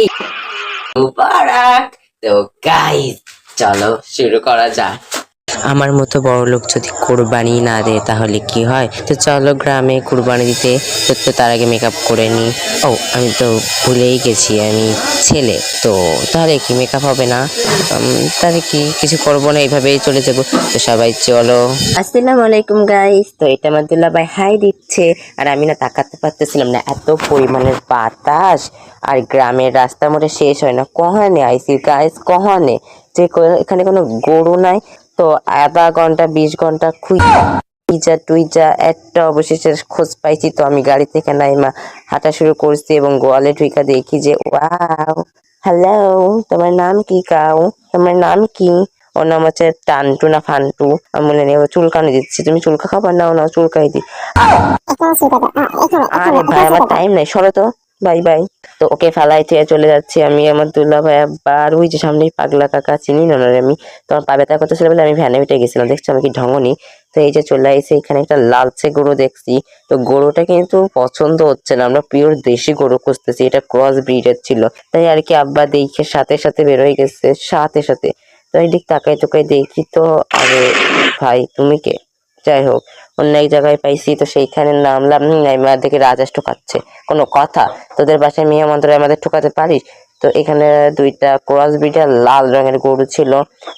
ঈদ মুবারক। তো গাইস, চলো শুরু করা যাক। আমার মতো বড় লোক যদি কোরবানি না দেয় তাহলে কি হয়? তো চলো গ্রামে কোরবানি দিতে। তো তার আগে মেকআপ করে নিই। ও, আমি তো ভুলেই গেছি আমি ছেলে। তো তাহলে কি মেকআপ হবে না? তাহলে কি কিছু করবো না, এইভাবেই চলে যাবো। তো সবাই চলো। আসসালামু আলাইকুম গাইস। তো এটা আমার দুলা ভাই হাই দিচ্ছে, আর আমি না তাকাতে পারতেছিলাম না, এত পরিমাণের বাতাস। আর গ্রামের রাস্তার মধ্যে শেষ হয় না, কহানে আইসি গাইস, কহানে যে এখানে কোনো গরু নাই। তো আধা ঘন্টা 20 ঘন্টা খুঁজা টুইজা একটা অবশেষে খোঁজ পাইছি। তো আমি গাড়ি থেকে নাইমা হাঁটা শুরু করছি এবং গোয়ালে ঢুইকা দেখি যে ওয়াও, হ্যালো, তোমার নাম কি কাউ? তোমার নাম কি? ওর নাম হচ্ছে টান্টু না ফান্টু, আমি মনে নেই। চুলকানি দিচ্ছি, তুমি চুলকা খাবার? নাও নাও, চুলকাই দি। আরে ভাই, আমার টাইম নাই, সরো তো, বাই বাই। তো ওকে ফালাই থেকে চলে যাচ্ছি আমি, আমার দুলা ভাই আবার ওই যে সামনে পাগলা কাকা, চিনি না ওনারে আমি। তোমার পা ব্যথা করতেছিল বলে আমি ভ্যানে উঠে গেছিলাম, দেখছো আমি কি ঢঙনি। তো এই যে চলে আসছে, এখানে একটা লালচে গরু দেখছি। তো গরুটা কিন্তু পছন্দ হচ্ছে না, আমরা পিওর দেশি গরু খুঁজতেছি, এটা ক্রস ব্রিডের ছিল। তাই আর কি আব্বা দেখে সাথে সাথে বেরোয় গেছে সাথে সাথে। তো এইদিক তাকাই তোকাই দেখি তো, আরে ভাই তুমি কে? যাই হোক, অন্য এক জায়গায় পাইছি, তো সেইখানে নামলাম। নাইমা দেখি রাজেশ ঠোকাচ্ছে, কোনো কথা? তোদের বাসায় মেয়ে মন্ত্রে আমাদের ঠোকাতে পারিস? তো এখানে দুইটা ক্রস ব্রিডের লাল রঙের গরু ছিল।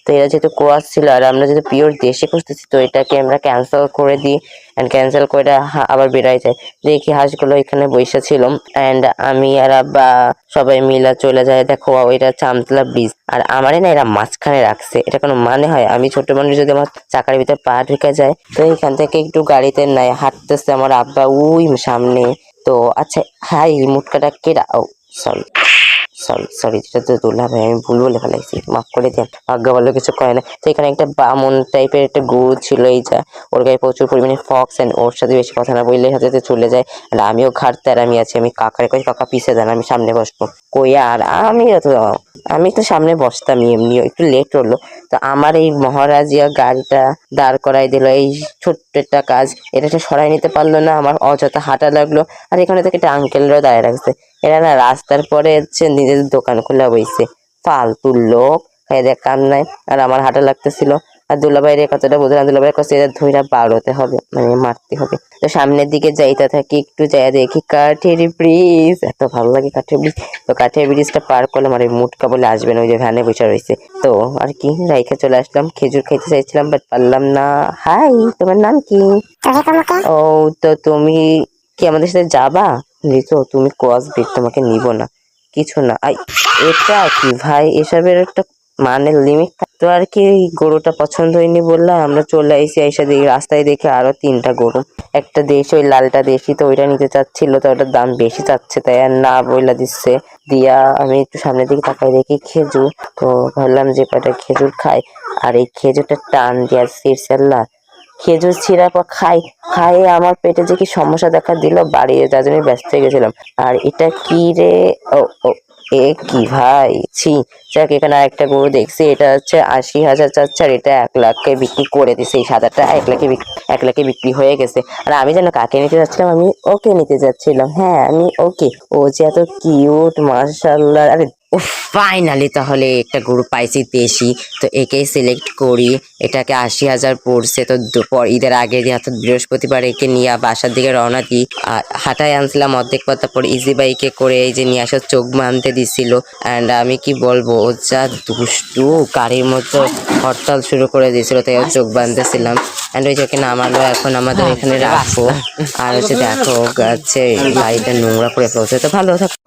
তো এরা যেহেতু ক্রস ছিল আর আমরা যেহেতু পিওর দেশি খুঁজতেছি, তো এটাকে আমরা ক্যান্সেল করে দিই। অ্যান্ড ক্যান্সেল করে আবার বেড়াই যায়। দেখি হাঁসগুলো এখানে বসে ছিল, অ্যান্ড আমি আর আব্বা সবাই মিলে চলে যায়। দেখো এটা চামতলা ব্রিজ, আর আমারই না এরা মাঝখানে রাখছে, এটা কোনো মানে হয়? আমি ছোট মানুষ যদি আমার চাকার ভিতর পা ঢুকে যায়। তো এইখান থেকে একটু গাড়িতে নাই হাঁটতেছে আমার আব্বা ওই সামনে। তো আচ্ছা, হাই মুটকাটা কেডা? ও সরি সরি সরি, যেটা তো দুলা ভাই, আমি ভুল বলে ফেলাইছি, মাফ করে দেন। ভাগ্য ভালো কিছু কয় না। তো এখানে একটা বামন টাইপের একটা গরু ছিল, এই যা ওর গায়ে প্রচুর পরিমাণে ফক্স, এন্ড ওর সাথে বেশি কথা না বললে সাথে সাথে চলে যায়। আর আমিও ঘাটতে, আর আমি আছি, আমি কাকারে কই কাকা পিছে দেন, আমি সামনে বসবো। কই আর আমি তো সামনে বসতাম, এমনিও একটু লেট হলো। তো আমার এই মহারাজিয়া গাড়িটা দাঁড় করাই দিল, এই ছোট্ট একটা কাজ, এটা সরাই নিতে পারলো না, আমার অযথা হাঁটা লাগলো। আর এখানে থেকে একটা আঙ্কেলরাও দাঁড়িয়ে রাখছে, এরা না রাস্তার পরে হচ্ছে নিজের দোকান খোলা বইছে, ফালতুর লোক, এদের কাম নাই। আর আমার হাঁটা লাগতেছিল, আর দুলাভাইয়ের কথাটা বুঝলাম, দুলাভাই কাছে এদের ধইরা বাড়তে হবে, মানে মারতে হবে। তো সামনের দিকে যাইতে থাকি, একটু যাই দেখি কাঠের ব্রিজ, এত ভালো লাগে কাঠের ব্রিজ। তো কাঠের ব্রিজটা পার করলাম, আর মুটকা বলে আসবে না, ওই যে ভ্যানে বসে রয়েছে। তো আর কি রাইখে চলে আসলাম, খেজুর খাইতে চাইছিলাম বাট পারলাম না। হাই, তোমার নাম কি? ও, তো তুমি কি আমাদের সাথে যাবা? লিচো, তুমি ক্রস ব্রিড, তোমাকে নিব না, কিছু না। এটা কি ভাই, এসবের একটা মানে লিমিট। তো আর কি গরুটা পছন্দ হয়নি বললাম, আমরা চলে আইসি, এসে দেখি রাস্তায় দেখে আরো 3টা গরু। একটা দেশি, ওই লালটা দেশি, তো ওইটা নিতে চাচ্ছিল, তো ওটার দাম বেশি চাচ্ছে, তাই আর না বইলা দিচ্ছে। দিয়া আমি একটু সামনের দিকে তাকাই দেখি খেজুর, তো ভাবলাম যে কয়টা খেজুর খাই। আর এই খেজুরটা টান দিয়া সিরসাল্লা খেজুর ছিঁড়া পর খাইয়ে আমার পেটে যে কি সমস্যা দেখা দিল, বাড়িয়ে যার জন্য ব্যস্ত হয়ে গেছিলাম। আর এটা কি রে? ও ও, এ কি ভাই, ছি। যাক, এখানে আরেকটা গরু দেখছি, এটা হচ্ছে 80,000 চাচ্ছে, আর এটা 1 লাখে বিক্রি করে দিছে। এই সাদাটা 1 লাখে বিক্রি হয়ে গেছে। আর আমি যেন কাকে নিতে যাচ্ছিলাম, আমি ওকে নিতে যাচ্ছিলাম। হ্যাঁ, আমি ওকে। ও যে এত কিউট, মাশাআল্লাহ। আরে ফাইনালি তাহলে একটা গরু পাইছি দেশি, তো একেই সিলেক্ট করি। এটাকে 80,000 পড়ছে। তো ঈদের আগের দিন অর্থাৎ বৃহস্পতিবার একে নিয়ে বাসার দিকে রওনা দিই। হাঁটায় আনছিলাম অর্ধেক পথ, তারপর ইজি বাইকে করে এই যে নিয়ে আসার চোখ বাঁধতে দিছিল। অ্যান্ড আমি কি বলবো, ও যা দুষ্টু, গাড়ির মতো হরতাল শুরু করে দিয়েছিল, তাই ও চোখ বাঁধতেছিলাম। অ্যান্ড ওই যে নামালো, এখন আমাদের এখানে রাখবো। আর হচ্ছে দেখো, গাছে গাড়িটা নোংরা করে ফেলছে, তো ভালো থাকো।